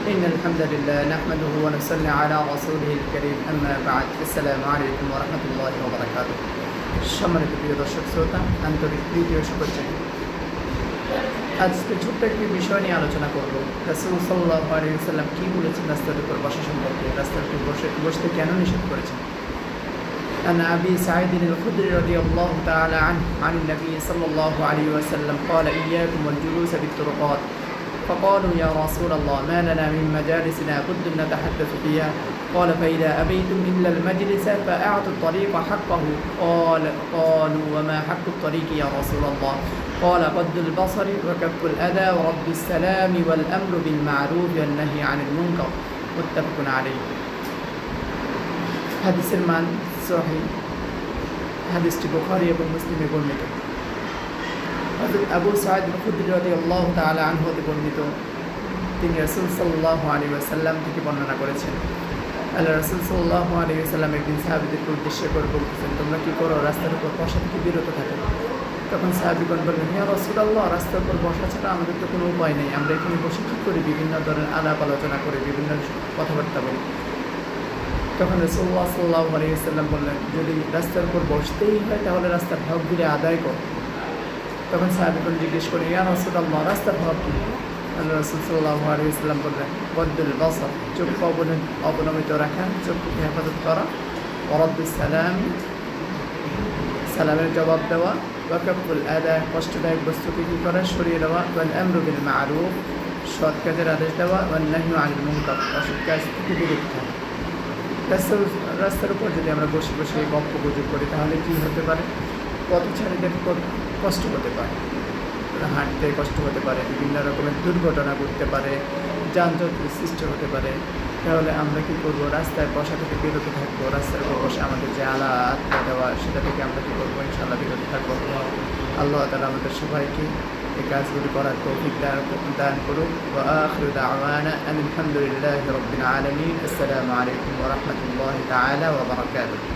إن الحمد لله نحمده ونصلي على رسوله الكريم أما بعد السلام عليكم ورحمة الله وبركاته সম্মানিত প্রিয় দর্শক শ্রোতা আন্তরিক প্রীতি ও শুভেচ্ছা আজকে ছোট্ট একটি বিষয় নিয়ে আলোচনা করব রাসূল সাল্লাল্লাহু আলাইহি ওয়াসাল্লাম কি বলেছেন রাস্তার উপর বসা সম্পর্কে রাস্তার উপর বসতে কেন নিষেধ করেছেন عن أبي سعيد الخدري رضي الله تعالى عنه عن النبي صلى الله عليه وسلم قال إياكم والجلوس بالطرقات فقالوا يا رسول الله ما لنا من مجالسنا بد نتحدث فيها قال فإذا أبيتم إلا المجلس فأعطوا الطريق حقه قالوا وما حق الطريق يا رسول الله قال غض البصر وكف الأذى ورد السلام والأمر بالمعروف والنهي عن المنكر متفق عليه حديث المان صحيح حديث البخاري ومسلم বর্ণিত হযরত আবু সাঈদ আল-খুদরি রাদিয়াল্লাহু তাআলা আনহু হতে বর্ণিত তিনি রাসূল সাল্লাল্লাহু আলাইহি ওয়াসাল্লাম থেকে বর্ণনা করেছেন আল্লাহ রাসূল সাল্লাল্লাহু আলাইহি ওয়াসাল্লাম একদিন সাহাবীদেরকে উদ্দেশ্য করে বলতেছেন তোমরা কি করো রাস্তার উপর বসা থেকে বিরত থাকো তখন সাহাবীগণ বললেন ইয়া রাসূলুল্লাহ রাস্তার উপর বসা ছাড়া আমাদের তো কোনো উপায় নেই আমরা এখানে বসে কী করি বিভিন্ন ধরনের আলাপ আলোচনা করে বিভিন্ন কথাবার্তা বলি তখন রাসূলুল্লাহ সাল্লাল্লাহু আলাইহি ওয়াসাল্লাম বললেন যদি রাস্তার উপর বসতেই হয় তাহলে রাস্তার হকগুলি আদায় করো তখন সাহাবীগণ জিজ্ঞেস করে ইয়া রাসূলুল্লাহ রাস্তার হক কি আল্লাহ রাসূল সাল্লাল্লাহু আলাইহি ওয়াসাল্লাম বললেন গদ্দুল বসর চক্ষু অবনমিত রাখা চক্ষুকে হেফাজত করা ওয়ারাদ্দুস সালাম সালামের জবাব দেওয়া ওয়াকাফুল আদা কষ্টদায়ক বস্তুকে কী করা সরিয়ে দেওয়া ওয়াল আমরু বিল মা'রুফ সৎ কাজের আদেশ দেওয়া ওয়ান নাহয়ু আনিল মুনকার অসৎ কাজ থেকে বিরত থাকা রাস্তার উপর যদি আমরা বসে বসে গল্প গুজব করি তাহলে কী হতে পারে পথচারীদের কষ্ট হতে পারে হাঁটতে কষ্ট হতে পারে বিভিন্ন রকমের দুর্ঘটনা ঘটতে পারে যানজটের সৃষ্টি হতে পারে তাহলে আমরা কী করবো রাস্তায় বসা থেকে বিরত থাকবো রাস্তার উপর বসে আমাদের যে আলাদা দেওয়া সেটা থেকে আমরা কী করবো ইনশাআল্লাহ বিরত থাকবো আল্লাহ তাআলা আমাদের সবাইকে এই কাজগুলি করার তৌফিক দান করুন ওয়া আখিরু দাওয়ানা আলহামদুলিল্লাহি রাব্বিল আলামিন আসসালামু আলাইকুম ওয়া রাহমাতুল্লাহি তাআলা ওয়া বারাকাতুহু।